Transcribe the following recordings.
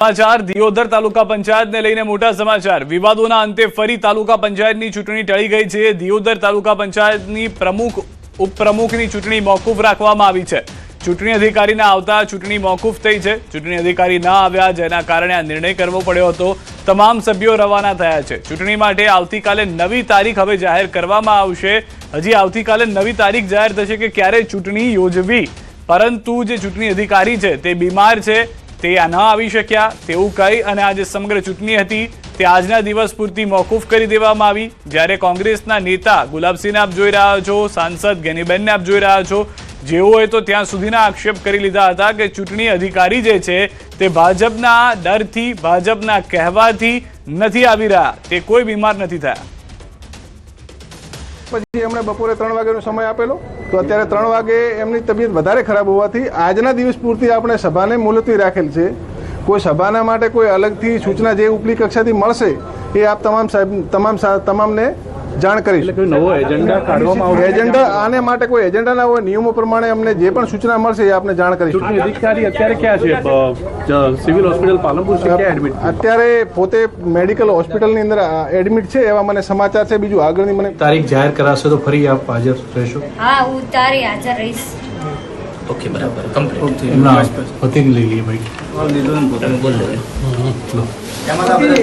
समाचार दियोदर तालुका पंचायत ने लईने मोटा समाचार। विवादोना अंते फरी तालुका पंचायतनी चूंटणी टळी गई छे। दियोदर तालुका पंचायतनी प्रमुख उपप्रमुखनी चूंटणी मोकूफ राखवामां आवी छे। चूंटणी अधिकारीना आवता चूंटणी मोकूफ थई छे। चूंटणी अधिकारी न आव्या जेना कारणे आ निर्णय करवो पड्यो हतो। તમામ સભ્યો રવાના થયા છે। ચૂંટણી માટે આવતીકાલે નવી તારીખ હવે જાહેર કરવામાં આવશે। હજી આવતીકાલે નવી તારીખ જાહેર થશે કે ક્યારે ચૂંટણી યોજવી, પરંતુ જે ચૂંટણી અધિકારી છે તે બીમાર છે, તે ન આવી શક્યા તેવું કહી અને આ જે સમગ્ર ચૂંટણી હતી તે આજના દિવસ પૂરતી મોકૂફ કરી દેવામાં આવી। જ્યારે કોંગ્રેસના નેતા ગુલાબસિંહને આપ જોઈ રહ્યા છો, સાંસદ ગેનીબેનને આપ જોઈ રહ્યા છો, જેઓએ તો ત્યાં સુધીના આક્ષેપ કરી લીધા હતા કે ચૂંટણી અધિકારી જે છે તે ભાજપના ડરથી, ભાજપના કહેવાથી નથી આવી રહ્યા, તે કોઈ બીમાર નથી થયા। પછી એમણે બપોરે 3 વાગ્યાનો સમય આપેલો, તો અત્યારે 3 વાગે એમની તબિયત વધારે ખરાબ હોવાથી આજના દિવસ પૂરતી આપણે સભાને મુલતવી રાખેલ છે। કોઈ સભાના માટે કોઈ અલગથી સૂચના જે ઉપલી કક્ષાથી મળશે એ આપ તમામને જાણ કરીશ। નવો એજન્ડા કાઢવામાં આવશે? એજન્ડા આને માટે કોઈ એજન્ડા ના હોય, નિયમો પ્રમાણે અમને જે પણ સૂચના મળશે એ આપને જાણ કરીશ। ચૂંટણી અધિકારી અત્યારે ક્યાં છે? સિવિલ હોસ્પિટલ પાલનપુર છે, ક્યાં એડમિટ? અત્યારે પોતે મેડિકલ હોસ્પિટલની અંદર એડમિટ છે એવા મને સમાચાર છે। બીજું આગળની મને તારીખ જાહેર કરાશે તો ફરી આપ હાજર રહેશો? हाँ હું તારી હાજર રહીશ। ओके बराबर कंप्लीट એમના પતિને લઈ લઈએ ભાઈ। बोल दे।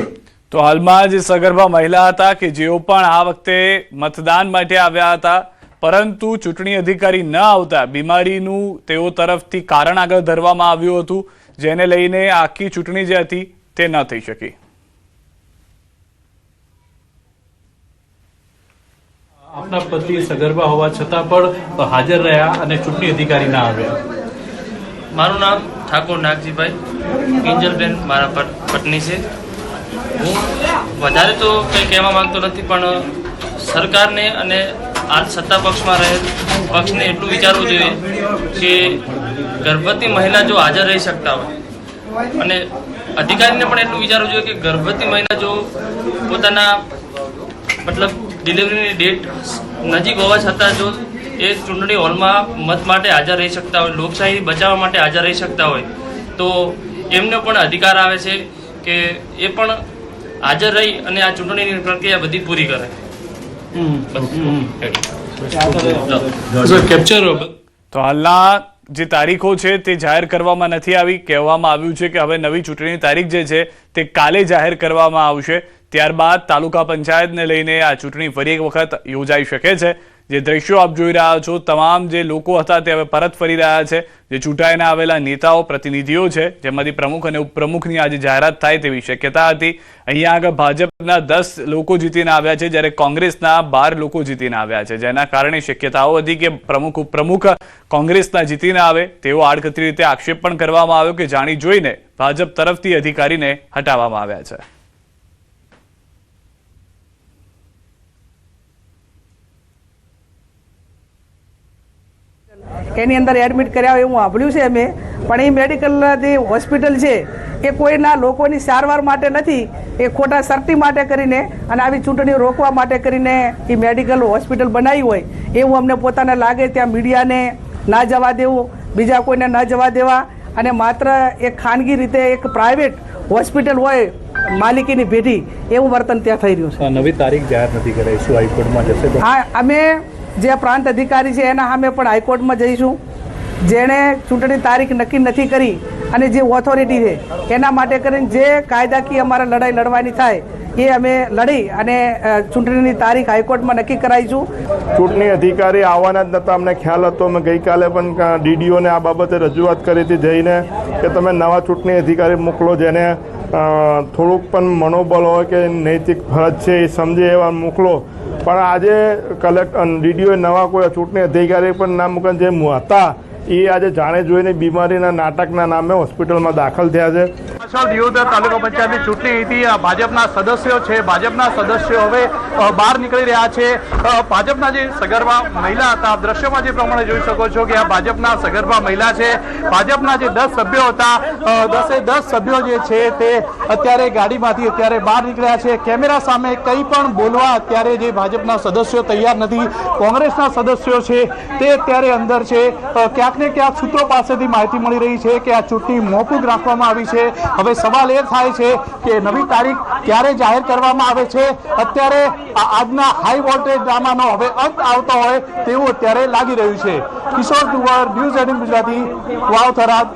તો હાલમાં જે સગર્ભા મહિલા હતા કે જેઓ પણ આ વખતે મતદાન માટે આવ્યા હતા, પરંતુ ચૂંટણી અધિકારી ન આવતા બીમારીનું તેઓ તરફથી કારણ આગળ ધરવામાં આવ્યું હતું, જેને લઈને આખી ચૂંટણી જે હતી તે ન થઈ શકી। આપના પતિ સગર્ભા હોવા છતાં પણ હાજર રહ્યા અને ચૂંટણી અધિકારી ના આવ્યા। મારું નામ ઠાકોર નાગજીભાઈ કિંજલબેન મારા પત્ની છે। હું વધારે તો કંઈ કહેવા માંગતો નથી, પણ સરકારને અને આ સત્તા પક્ષમાં રહેલ પક્ષને એટલું વિચારવું જોઈએ કે ગર્ભવતી મહિલા જો હાજર રહી શકતા હોય, અને અધિકારીને પણ એટલું વિચારવું જોઈએ કે ગર્ભવતી મહિલા જો પોતાના મતલબ ડિલિવરીની ડેટ નજીક હોવા છતાં જો એ ચૂંટણી હોલમાં મત માટે હાજર રહી શકતા હોય, લોકશાહી બચાવવા માટે હાજર રહી શકતા હોય, તો એમને પણ અધિકાર આવે છે કે એ પણ હાજર રહી અને આ ચૂંટણીની પ્રક્રિયા બધી પૂરી કરે। તો હાલના જે તારીખો છે તે જાહેર કરવામાં નથી આવી। કહેવામાં આવ્યું છે કે હવે નવી ચૂંટણીની તારીખ જે છે તે કાલે જાહેર કરવામાં આવશે। ત્યારબાદ તાલુકા પંચાયતને લઈને આ ચૂંટણી ફરી એક વખત યોજાઈ શકે છે। જે દ્રશ્યો આપ જોઈ રહ્યા છો, તમામ જે લોકો હતા તે હવે પરત ફરી રહ્યા છે। જે ચૂંટાઈને આવેલા નેતાઓ, પ્રતિનિધિઓ છે, જેમાંથી પ્રમુખ અને ઉપપ્રમુખની આજે જાહેરાત થાય તેવી શક્યતા હતી। અહીંયા આગળ ભાજપના 10 લોકો જીતીને આવ્યા છે, જ્યારે કોંગ્રેસના 12 લોકો જીતીને આવ્યા છે, જેના કારણે શક્યતાઓ હતી કે પ્રમુખ ઉપપ્રમુખ કોંગ્રેસના જીતીને આવે તેવો આડકતરી રીતે આક્ષેપ પણ કરવામાં આવ્યો કે જાણી જોઈને ભાજપ તરફથી અધિકારીને હટાવવામાં આવ્યા છે। એની અંદર એડમિટ કર્યા એવું સાંભળ્યું છે અમે, પણ એ મેડિકલ જે હોસ્પિટલ છે એ કોઈના લોકોની સારવાર માટે નથી, એ ખોટા સર્ટી માટે કરીને અને આવી ચૂંટણીઓ રોકવા માટે કરીને એ મેડિકલ હોસ્પિટલ બનાવી હોય એવું અમને પોતાને લાગે। ત્યાં મીડિયાને ના જવા દેવું, બીજા કોઈને ન જવા દેવા, અને માત્ર એક ખાનગી રીતે એક પ્રાઇવેટ હોસ્પિટલ હોય માલિકીની ભેટી એવું વર્તન ત્યાં થઈ રહ્યું છે। નવી તારીખ જાહેર નથી કરાઈ, શું હાઈકોર્ટમાં જશે? હા, અમે જે પ્રાંત અધિકારી છે એના સામે પણ હાઈકોર્ટમાં જઈશું। જેણે ચૂંટણી તારીખ નક્કી નથી કરી અને જે ઓથોરિટી છે એના માટે કરીને જે કાયદાકીય અમારે લડાઈ લડવાની થાય એ અમે લડી અને ચૂંટણીની તારીખ હાઈકોર્ટમાં નક્કી કરાવીશું। ચૂંટણી અધિકારી આવવાના જ નહોતા, અમને ખ્યાલ હતો। મેં ગઈકાલે પણ ડીડીઓને આ બાબતે રજૂઆત કરી હતી જઈને કે તમે નવા ચૂંટણી અધિકારી મોકલો, જેને થોડુંક પણ મનોબળ હોય કે નૈતિક ફરજ છે એ સમજે એવા મોકલો। પણ આજે ડીડીઓએ નવા કોઈ ચૂંટણી અધિકારી પણ ના મૂકીને જે હતા એ આજે જાણે જોઈને બીમારીના નાટકના નામે હોસ્પિટલમાં દાખલ થયા છે। દિયોદર તાલુકા પંચાયતની ચૂંટણી હતી। ભાજપના સદસ્યો છે, ભાજપના સદસ્યો હવે બહાર નીકળી રહ્યા છે। ભાજપના જે સગર્ભા મહિલા હતા, આપ દ્રશ્યમાં જે પ્રમાણે જોઈ શકો છો કે આ ભાજપના સગર્ભા મહિલા છે। ભાજપના જે 10 સભ્યો હતા, 10 સભ્યો જે છે તે અત્યારે ગાડીમાંથી અત્યારે બહાર નીકળ્યા છે। કેમેરા સામે કંઈ પણ બોલવા અત્યારે જે ભાજપના સદસ્યો તૈયાર નથી। કોંગ્રેસના સદસ્યો છે તે અત્યારે અંદર છે। ક્યાંક ને ક્યાંક સૂત્રો પાસેથી માહિતી મળી રહી છે કે આ ચૂંટણી મોકૂફ રાખવામાં આવી છે। હવે સવાલ એ થાય છે કે નવી તારીખ ક્યારે જાહેર કરવામાં આવે છે। અત્યારે આજના હાઈ વોલ્ટેજ ડ્રામાનો હવે અંત આવતો હોય તેવું અત્યારે લાગી રહ્યું છે। કિશોર દુવાર, ન્યૂઝ 18 ગુજરાતી, વાવ થરાદ।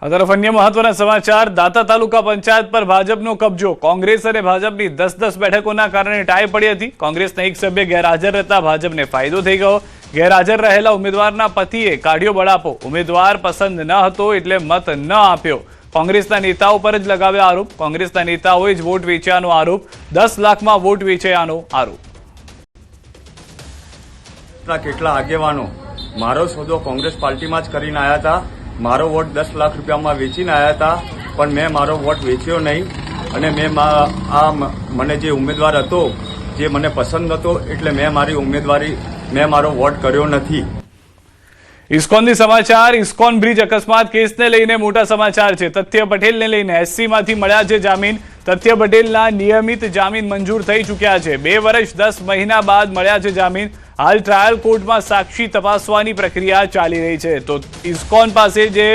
આ તરફ અન્ય મહત્વના સમાચાર, દાતા તાલુકા પંચાયત પર ભાજપનો કબજો। કોંગ્રેસ અને ભાજપની 10-10 બેઠકોના કારણે ટાઈ પડી હતી। કોંગ્રેસના એક સભ્ય ગેરહાજર રહેતા ભાજપને ફાયદો થઈ ગયો। ગેરહાજર રહેલા ઉમેદવારના પતિએ કાઢ્યો બળાપો। ઉમેદવાર પસંદ ન હતો એટલે મત ન આપ્યો। કોંગ્રેસના નેતાઓ પર જ લગાવ્યા આરોપ। કોંગ્રેસના નેતાઓએ જ વોટ વેચ્યાનો આરોપ। 10 લાખમાં વોટ વેચાયાનો આરોપ। કેટલા આગેવાનો મારો સોદો કોંગ્રેસ પાર્ટીમાં જ કરીને આવ્યા હતા। મારો વોટ 10 લાખ રૂપિયામાં વેચીને આવ્યા હતા, પણ મેં મારો વોટ વેચ્યો નહીં અને મને જે ઉમેદવાર હતો જે મને પસંદ હતો એટલે મેં મારો વોટ કર્યો નથી। ઇસ્કોનથી સમાચાર, ઇસ્કોન બ્રિજ અકસ્માત કેસને લઈને મોટા સમાચાર છે। તથ્ય પટેલને લઈને એસસીમાંથી મળ્યા છે જામીન। તથ્ય પટેલના નિયમિત જામીન મંજૂર થઈ ચૂક્યા છે। 2 વર્ષ 10 મહિના બાદ મળ્યા છે જામીન। હાલ ટ્રાયલ કોર્ટમાં સાક્ષી તપાસવાની પ્રક્રિયા ચાલી રહી છે। તો ઇસ્કોન પાસે જે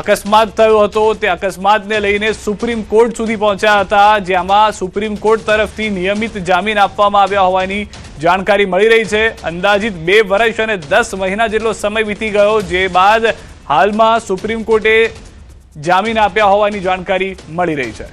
અકસ્માત થયો હતો તે અકસ્માતને લઈને સુપ્રીમ કોર્ટ સુધી પહોંચ્યા હતા, જેમાં સુપ્રીમ કોર્ટ તરફથી નિયમિત જામીન આપવામાં આવ્યા હોવાની જાણકારી મળી રહી છે। અંદાજિત 2 વર્ષ અને 10 મહિના જેટલો સમય વીતી ગયો, જે બાદ હાલમાં સુપ્રીમ કોર્ટે જામીન આપ્યા હોવાની જાણકારી મળી રહી છે।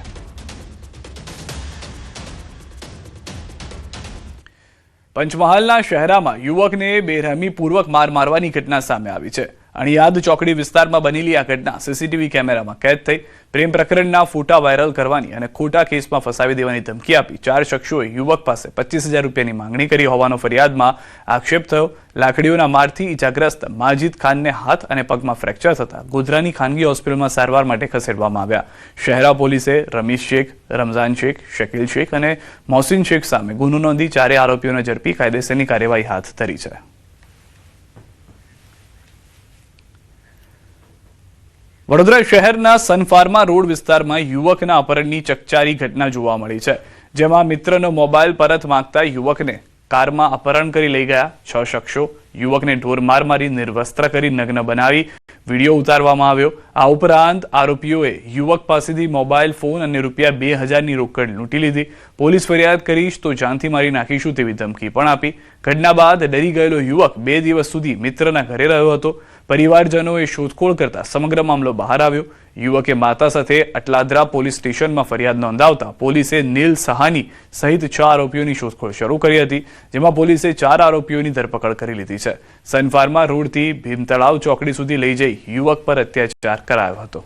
પંચમહાલના શહેરામાં યુવકને બેરહેમીપૂર્વક મારવાની ઘટના સામે આવી છે। અણિયાદ ચોકડી વિસ્તારમાં બનેલી આ ઘટના સીસીટીવી કેમેરામાં કેદ થઈ। પ્રેમ પ્રકરણના ફોટા વાયરલ કરવાની અને ખોટા કેસમાં ફસાવી દેવાની ધમકી આપી 4 શખ્સોએ યુવક પાસે 25,000 રૂપિયાની માંગણી કરી હોવાનો ફરિયાદમાં આક્ષેપ થયો। લાકડીઓના મારથી ઇજાગ્રસ્ત માજીદ ખાનને હાથ અને પગમાં ફ્રેક્ચર થતા ગોધરાની ખાનગી હોસ્પિટલમાં સારવાર માટે ખસેડવામાં આવ્યા। શહેરા પોલીસે રમીશ શેખ, રમઝાન શેખ, શકીલ શેખ અને મોહસિન શેખ સામે ગુનો નોંધી 4 આરોપીઓને ઝડપી કાયદેસરની કાર્યવાહી હાથ ધરી છે। વડોદરા શહેરના સનફાર્મા રોડ વિસ્તારમાં યુવકના અપહરણની ચકચારી ઘટના જોવા મળી છે, જેમાં મિત્રનો મોબાઈલ પરત માંગતા યુવકને કારમાં અપહરણ કરી લઈ ગયા 6 શખ્સો। યુવકને ઢોરમાર મારી નિર્વસ્ત્ર કરી નગ્ન બનાવી વિડીયો ઉતારવામાં આવ્યો। આ ઉપરાંત આરોપીઓએ યુવક પાસેથી મોબાઈલ ફોન અને રૂપિયા 2,000ની રોકડ લૂંટી લીધી। પોલીસ ફરિયાદ કરીશ તો જાનથી મારી નાખીશું તેવી ધમકી પણ આપી। ઘટના બાદ ડરી ગયેલો યુવક 2 દિવસ સુધી મિત્રના ઘરે રહ્યો હતો। પરિવારજનોએ શોધખોળ કરતા સમગ્ર મામલો બહાર આવ્યો। યુવકે માતા સાથે અટલાદરા પોલીસ સ્ટેશનમાં ફરિયાદ નોંધાવતા પોલીસે નીલ સહાની સહિત 6 આરોપીઓની શોધખોળ શરૂ કરી હતી, જેમાં પોલીસે 4 આરોપીઓની ધરપકડ કરી લીધી છે। સનફાર્મા રોડથી ભીમતળાવ ચોકડી સુધી લઈ જઈ યુવક પર અત્યાચાર કરાયો હતો।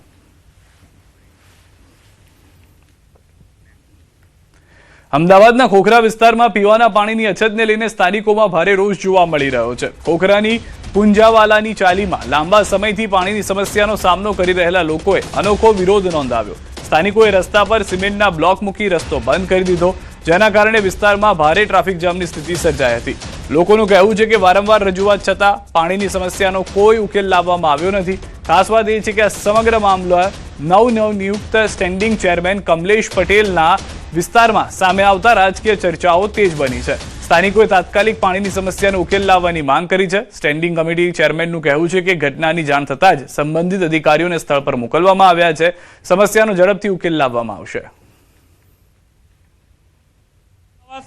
અમદાવાદના ખોખરા વિસ્તારમાં પીવાના પાણીની અછતને લઈને સ્થાનિકોમાં ભારે રોષ જોવા મળી રહ્યો છે। ખોખરાની પુંજાવાલાની ચાલીમાં લાંબા સમયથી પાણીની સમસ્યાનો સામનો કરી રહેલા લોકોએ અનોખો વિરોધ નોંધાવ્યો। સ્થાનિકોએ રસ્તા પર સિમેન્ટના બ્લોક મૂકી રસ્તો બંધ કરી દીધો, જેના કારણે વિસ્તારમાં ભારે ટ્રાફિક જામની સ્થિતિ સર્જાઈ હતી। લોકોનું કહેવું છે કે વારંવાર રજૂઆત છતાં પાણીની સમસ્યાનો કોઈ ઉકેલ લાવવામાં આવ્યો નથી। ખાસ વાત એ છે કે આ સમગ્ર મામલો નવનિયુક્ત સ્ટેન્ડિંગ ચેરમેન કમલેશ પટેલના વિસ્તારમાં સામે આવતા રાજકીય ચર્ચાઓ તેજ બની છે। સ્થાનિકોએ તાત્કાલિક પાણીની સમસ્યાનો ઉકેલ લાવવાની માંગ કરી છે। સ્ટેન્ડિંગ કમિટી ચેરમેનનું કહેવું છે કે ઘટનાની જાણ થતાં જ સંબંધિત અધિકારીઓને સ્થળ પર મોકલવામાં આવ્યા છે। સમસ્યાનો ઝડપથી ઉકેલ લાવવામાં આવશે।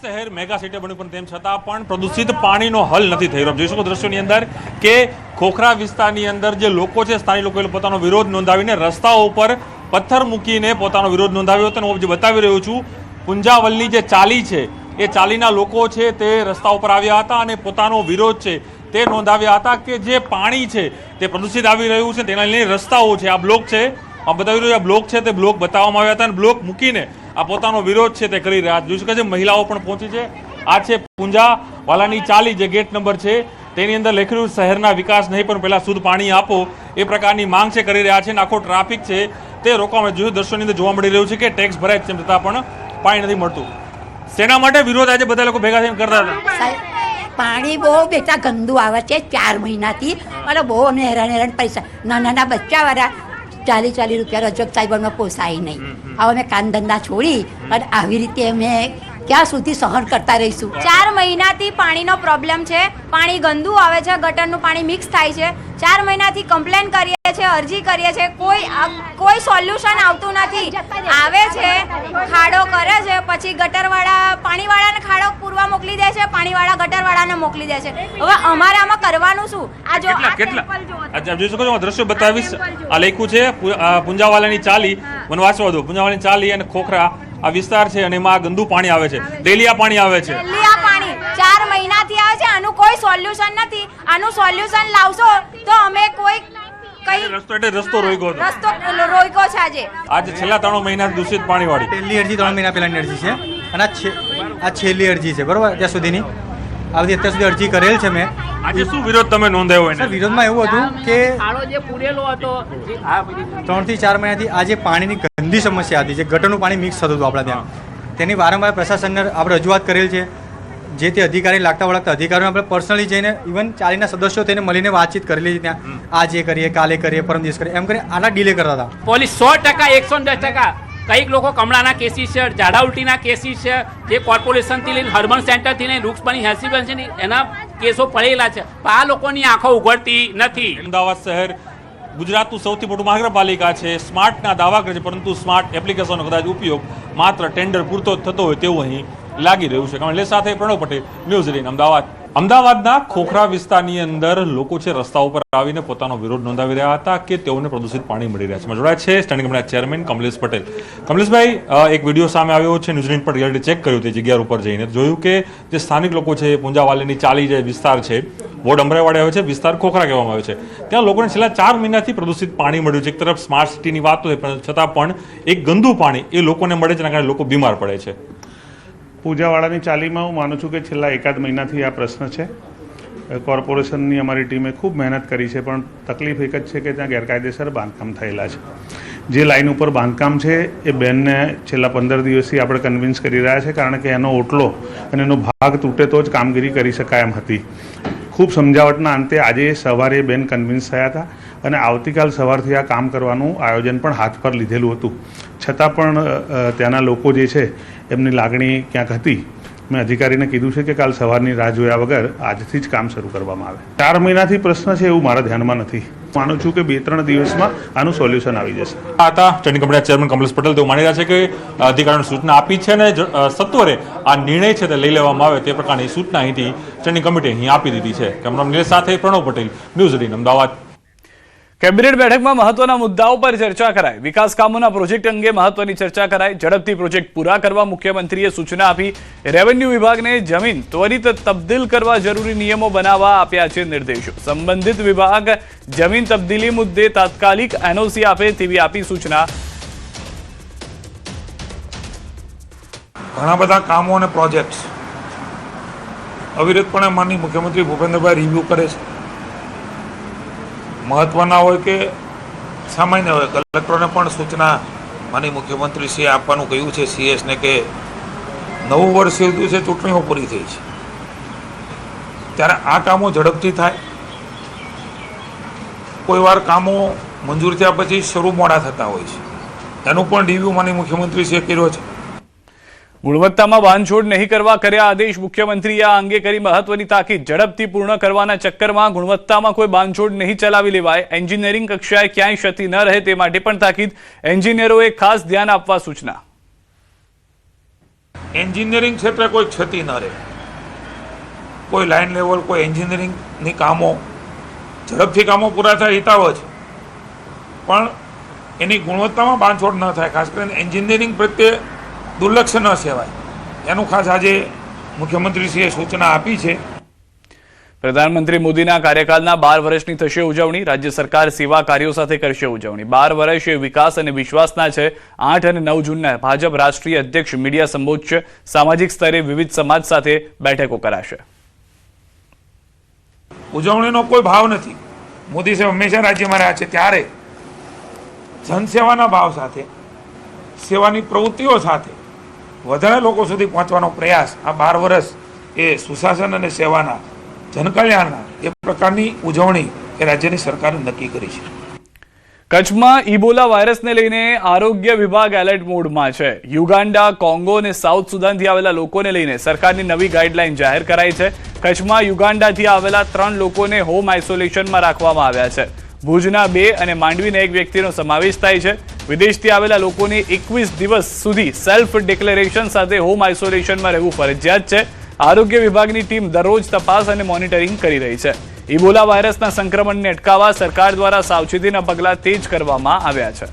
શહેર મેગા સિટી બન્યું પણ તેમ છતાં પણ પ્રદૂષિત પાણીનો હલ નથી થઈ રહ્યો। જોઈ શકો દ્રશ્યોની અંદર કે ખોખરા વિસ્તારની અંદર જે લોકો છે, સ્થાનિક લોકોએ પોતાનો વિરોધ નોંધાવીને રસ્તાઓ ઉપર પથ્થર મૂકીને પોતાનો વિરોધ નોંધાવ્યો હતો। અને હું જે બતાવી રહ્યો છું, પુંજાવલની જે ચાલી છે એ ચાલીના લોકો છે તે રસ્તા ઉપર આવ્યા હતા અને પોતાનો વિરોધ છે તે નોંધાવ્યા હતા કે જે પાણી છે તે પ્રદૂષિત આવી રહ્યું છે, તેના લઈને રસ્તાઓ છે, આ બ્લોક છે, આ બતાવી રહ્યું આ બ્લોક છે તે બ્લોક બતાવવામાં આવ્યા હતા અને બ્લોક મૂકીને આ પોતાનો વિરોધ છે તે કરી રહ્યા। જોઈ શકો છો મહિલાઓ પણ પહોંચી છે। આ છે પુંજાવાલાની ચાલી, જે ગેટ નંબર છે તેની અંદર લખેલું શહેરના વિકાસ નહીં પણ પહેલા શુદ્ધ પાણી આપો એ પ્રકારની માંગ છે કરી રહ્યા છે। અને આખો ટ્રાફિક છે તે રોકવામાં જોયું દ્રશ્યોની અંદર જોવા મળી રહ્યું છે કે ટેક્સ ભરાય તેમ છતાં પણ પાણી નથી મળતું। શેના માટે વિરોધ આજે બધા લોકો ભેગા થઈને કરતા હતા? સાહેબ પાણી બહુ બેટા ગંદુ આવે છે 4 મહિનાથી અને બહુ અમે હેરાન પૈસા નાના બચ્ચાવાળા 40 રૂપિયા રજક સાહેબમાં પોસાય નહીં. હવે અમે કામ ધંધા છોડી અને આવી રીતે અમે ક્યાં સુધી સહન કરતા રહીશું? 4 મહિનાથી પાણીનો પ્રોબ્લેમ છે. પાણી ગંદુ આવે છે, ગટરનું પાણી મિક્સ થાય છે. 4 મહિનાથી કમ્પ્લેન કરીએ છીએ, અરજી કરીએ છીએ, કોઈ સોલ્યુશન આવતું નથી. આવે છે, ખાડો કરે છે, પછી ગટરવાળા પાણીવાળાને ખાડો પૂરવા મોકલી દે છે, પાણીવાળા ગટરવાળાને મોકલી દે છે. હવે અમારે આમાં કરવાનું શું? આ જો કેટલા જોઈ શકો છો, દ્રશ્યો બતાવીશ. આ લખ્યું છે પુંજાવાલાની ચાલી, મને વાંચવા દો. પુંજાવાલાની ચાલી અને ખોખરા આ વિસ્તાર છે અને એમાં ગંદુ પાણી આવે છે, ડેલી આ પાણી આવે છે. ડેલી આ પાણી 4 મહિનાથી આવે છે. આનું કોઈ સોલ્યુશન નથી. આનું સોલ્યુશન લાવશો તો અમે રસ્તો રોક્યો હતો. રસ્તો રોક્યો છે આજે છેલ્લા 3 મહિનાથી દૂષિત પાણી વાળી પહેલી અરજી 3 મહિના પહેલાની અરજી છે અને આ છેલ્લી અરજી છે, બરોબર? ત્યાં સુધીની આ બધી અત્યાર સુધી અરજી કરેલ છે મેં. આજે શું વિરોધ તમે નોંધાયો એને? વિરોધમાં એવું હતું કે 3 થી 4 મહિનાથી આ જે પાણીની ગંદી સમસ્યા હતી, જે ગટરનું પાણી મિક્સ થતું હતું આપણા ત્યાં, તેની વારંવાર પ્રશાસનને આપણે રજૂઆત કરેલ છે. જે તે અધિકારી લાગતા વળગતા અધિકારીઓ આપણે પર્સનલી જઈને ઇવન ચાલીના સદસ્યો તેને મળીને વાતચીત કરેલી છે. ત્યાં આજે કરીએ, કાલે કરીએ, પરમ દિવસ કરીએ, એમ કરીને આના ડીલે કરતા હતા. પોલીસ 100%, 110%. કંઈક લોકો કમળાના કેસીસ છે, ઝાડા ઉલટીના કેસીસ છે, જે કોર્પોરેશનથી લઈને હર્બન સેન્ટરથી લઈને વૃક્ષ બની હેલ્સિબન્સી એના કેસો પડેલા છે. પણ આ લોકોની આંખો ઉઘડતી નથી. અમદાવાદ શહેર ગુજરાતનું સૌથી મોટું મહાનગરપાલિકા છે, સ્માર્ટના દાવા કરે છે, પરંતુ સ્માર્ટ એપ્લિકેશનનો કદાચ ઉપયોગ માત્ર ટેન્ડર પૂરતો જ થતો હોય તેવું અહીં લાગી રહ્યું છે. કમલેશ સાથે પ્રણવ પટેલ, ન્યૂઝ 18 અમદાવાદ. અમદાવાદના ખોખરા વિસ્તારની અંદર લોકો છે રસ્તા ઉપર આવીને પોતાનો વિરોધ નોંધાવી રહ્યા હતા કે તેઓને પ્રદૂષિત પાણી મળી રહ્યા છે. જોડાયા છે સ્ટેન્ડિંગ કમિટીના ચેરમેન કમલેશ પટેલ. કમલેશભાઈ, એક વિડીયો સામે આવ્યો છે, ન્યૂઝ 18 પર રિયાલિટી ચેક કર્યું તે જગ્યા ઉપર જઈને જોયું કે જે સ્થાનિક લોકો છે, પુંજાવાલાની ચાલી જે વિસ્તાર છે, વોર્ડ અમરાઈવાડે આવે છે, વિસ્તાર ખોખરા કહેવામાં આવે છે, ત્યાં લોકોને છેલ્લા 4 મહિનાથી પ્રદૂષિત પાણી મળ્યું છે. એક તરફ સ્માર્ટ સિટીની વાત હોય પણ છતાં પણ એક ગંદુ પાણી એ લોકોને મળે છે, એના કારણે લોકો બીમાર પડે છે. પૂજાવાળાની ચાલીમાં હું માનું છું કે છેલ્લા 1 મહિનાથી આ પ્રશ્ન છે. કોર્પોરેશનની અમારી ટીમે ખૂબ મહેનત કરી છે, પણ તકલીફ એક જ છે કે ત્યાં ગેરકાયદેસર બાંધકામ થયેલા છે. જે લાઈન ઉપર બાંધકામ છે એ બેનને છેલ્લા 15 દિવસથી આપણે કન્વિન્સ કરી રહ્યા છે, કારણ કે એનો ઓટલો અને એનો ભાગ તૂટે તો જ કામગીરી કરી શકાય એમ હતી. ખૂબ સમજાવટના અંતે આજે સવારે બેન કન્વિન્સ થયા હતા અને આવતીકાલ સવારથી આ કામ કરવાનું આયોજન પણ હાથ પર લીધેલું હતું. છતાં પણ ત્યાંના લોકો જે છે એમની લાગણી ક્યાંક હતી. મેં અધિકારીને કીધું છે કે કાલ સવારની રાહ જોયા વગર આજથી જ કામ શરૂ કરવામાં આવે. 4 મહિનાથી પ્રશ્ન છે એવું મારા ધ્યાનમાં નથી. માનું છું કે 2-3 દિવસમાં આનું સોલ્યુશન આવી જશે. આ હતા સ્ટેન્ડિંગ કમિટીના ચેરમેન કમલેશ પટેલ. તેઓ માની રહ્યા છે કે અધિકારીઓને સૂચના આપી છે અને સત્વરે આ નિર્ણય છે તે લઈ લેવામાં આવે તે પ્રકારની સૂચના અહીંથી સ્ટેન્ડિંગ કમિટી અહીં આપી દીધી છે. કેમેરામેન સાથે પ્રણવ પટેલ, ન્યૂઝ 18 અમદાવાદ. કેબિનેટ બેઠકમાં મહત્વના મુદ્દાઓ પર ચર્ચા કરાઈ. વિકાસ કામોના પ્રોજેક્ટ અંગે મહત્વની ચર્ચા કરાઈ. ઝડપથી પ્રોજેક્ટ પૂરા કરવા મુખ્યમંત્રીએ સૂચના આપી. રેવન્યુ વિભાગને જમીન ત્વરિત તબદીલ કરવા જરૂરી નિયમો બનાવવા આપ્યા છે નિર્દેશો. સંબંધિત વિભાગ જમીન તબદીલી મુદ્દે તાત્કાલિક એનઓસી આપે તેવી આપી સૂચના. ઘણા બધા કામો અને પ્રોજેક્ટ્સ અવિરતપણે માનનીય મુખ્યમંત્રી ભૂપેન્દ્રભાઈ રિવ્યૂ કરે છે. મહત્વના હોય કે સામાન્ય હોય, કલેક્ટરોને પણ સૂચના માનનીય મુખ્યમંત્રીશ્રીએ આપવાનું કહ્યું છે સીએસને કે નવું વર્ષ થયું છે, ચૂંટણીઓ પૂરી થઈ છે, ત્યારે આ કામો ઝડપથી થાય. કોઈ વાર કામો મંજૂર થયા પછી શરૂ મોડા થતા હોય છે, એનું પણ રિવ્યૂ માનનીય મુખ્યમંત્રીશ્રીએ કર્યો છે. ગુણવત્તામાં બાંધછોડ નહીં કરવા કર્યા આદેશ. મુખ્યમંત્રીએ આ અંગે કરી મહત્વની તાકીદ. ઝડપથી પૂર્ણ કરવાના ચક્કરમાં ગુણવત્તામાં કોઈ બાંધછોડ નહીં ચલાવી લેવાય. એન્જિનિયરિંગ કક્ષાએ ક્યાંય ક્ષતિ ન રહે તે માટે પણ તાકીદ. એન્જિનિયરોએ ખાસ ધ્યાન આપવા સૂચના. એન્જિનિયરિંગ ક્ષેત્રે કોઈ ક્ષતિ ન રહે. કોઈ લાઇન લેવલ, કોઈ એન્જિનિયરિંગની કામો ઝડપથી કામો પૂરા થાય હિતાવ છે, પણ એની ગુણવત્તામાં બાંધછોડ ન થાય. ખાસ કરીને એન્જિનિયરિંગ પ્રત્યે દુર્લક્ષ ન સેવાય, એનું ખાસ આજે મુખ્યમંત્રીશ્રીએ સૂચના આપી છે. પ્રધાનમંત્રી મોદીના કાર્યકાળના 12 વર્ષની થશે ઉજવણી. રાજ્ય સરકાર સેવા કાર્યો સાથે કરશે ઉજવણી. 12 વર્ષ એ વિકાસ અને વિશ્વાસના છે. 8 અને 9 જૂનના ભાજપ રાષ્ટ્રીય અધ્યક્ષ મીડિયા સંબોધશે. સામાજિક સ્તરે વિવિધ સમાજ સાથે બેઠકો કરાશે. ઉજવણીનો કોઈ ભાવ નથી. મોદી સાહેબ હંમેશા રાજ્યમાં રહ્યા છે, ત્યારે જનસેવાના ભાવ સાથે, સેવાની પ્રવૃત્તિઓ સાથે વધારે લોકો સુધી પહોંચવાનો પ્રયાસ આ 12 વર્ષ એ સુશાસન અને સેવાના જનકલ્યાણના એ પ્રકારની ઉજવણી એ રાજ્યની સરકારે નક્કી કરી છે. કચ્છમાં ઇબોલા વાયરસને લઈને આરોગ્ય વિભાગ એલર્ટ મોડમાં છે. યુગાન્ડા, કોંગો અને સાઉથ સુદાનથી આવેલા લોકોને લઈને સરકારની નવી ગાઈડલાઈન જાહેર કરાઈ છે. કચ્છમાં યુગાન્ડાથી આવેલા 3 લોકોને હોમ આઇસોલેશનમાં રાખવામાં આવ્યા છે. ભુજના 2 અને માંડવીના 1 વ્યક્તિનો સમાવેશ થાય છે. વિદેશથી આવેલા લોકોને 21 દિવસ સુધી સેલ્ફ ડિક્લેરેશન સાથે હોમ આઇસોલેશનમાં રહેવું ફરજિયાત છે. આરોગ્ય વિભાગની ટીમ દરરોજ તપાસ અને મોનિટરિંગ કરી રહી છે. ઇબોલા વાયરસના સંક્રમણને અટકાવવા સરકાર દ્વારા સાવચેતીના પગલાં તેજ કરવામાં આવ્યા છે.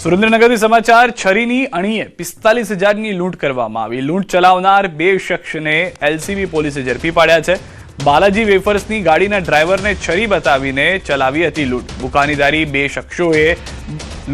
સુરેન્દ્રનગરથી સમાચાર. છરીની અણીએ 45,000ની લૂંટ કરવામાં આવી. લૂંટ ચલાવનાર 2 શખ્સને એલસીબી પોલીસે ઝડપી પાડ્યા છે. બાલાજી વેફર્સની ગાડીના ડ્રાઈવરને છરી બતાવીને ચલાવી હતી લૂંટ. બુકાનીદારી 2 શખ્સોએ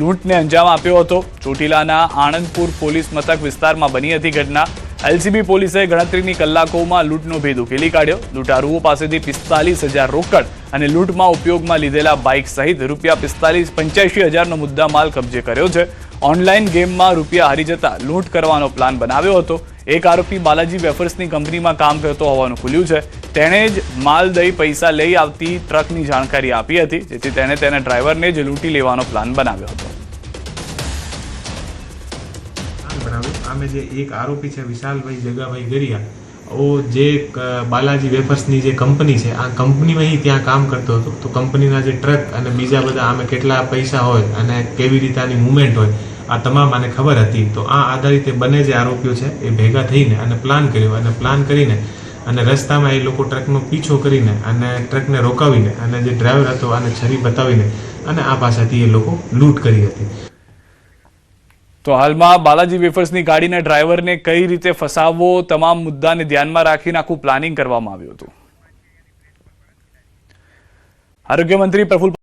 લૂંટને અંજામ આપ્યો હતો. ચોટીલાના આણંદપુર પોલીસ મથક વિસ્તારમાં બની હતી ઘટના. એલસીબી પોલીસે ગણતરીની કલાકોમાં લૂંટનો ભેદ ઉકેલી કાઢ્યો. લૂંટારુઓ પાસેથી 45,000 રોકડ અને લૂંટમાં ઉપયોગમાં લીધેલા બાઇક સહિત ₹85,000નો મુદ્દામાલ કબજે કર્યો છે. ઓનલાઈન ગેમમાં રૂપિયા હારી જતા લૂંટ કરવાનો પ્લાન બનાવ્યો હતો. એક આરોપી બાલાજી વેફર્સની કંપનીમાં કામ કરતો હોવાનું ખુલ્યું છે. તેણે જ માલ દઈ પૈસા લઈ આવતી ટ્રકની જાણકારી આપી હતી, જેથી તેણે તેના ડ્રાઈવરને જ લૂંટી લેવાનો પ્લાન બનાવ્યો હતો. આમે જે એક આરોપી છે વિશાલભાઈ જગાભાઈ ગરિયા, ઓ જે બાલાજી વેફર્સની જે કંપની છે આ કંપનીમાં ત્યાં કામ કરતો હતો. તો કંપનીના જે ટ્રક અને બીજા બધા આમે કેટલા પૈસા હોય અને કેવી રીતે આની મુવમેન્ટ હોય આ તમામ આને ખબર હતી. તો આ આધારિત બંને જે આરોપીઓ છે એ ભેગા થઈને અને પ્લાન કર્યો અને પ્લાન કરીને અને રસ્તામાં એ લોકો ટ્રકનો પીછો કરીને અને ટ્રકને રોકાવીને અને જે ડ્રાઈવર હતો આને છરી બતાવીને અને આ પાસેથી એ લોકો લૂંટ કરી હતી. તો હાલમાં બાલાજી વેફર્સની ગાડીના ડ્રાઈવરને કઈ રીતે ફસાવવો, તમામ મુદ્દાને ધ્યાનમાં રાખીને આખું પ્લાનિંગ કરવામાં આવ્યું હતું. આરોગ્ય મંત્રી પ્રફુલ્લ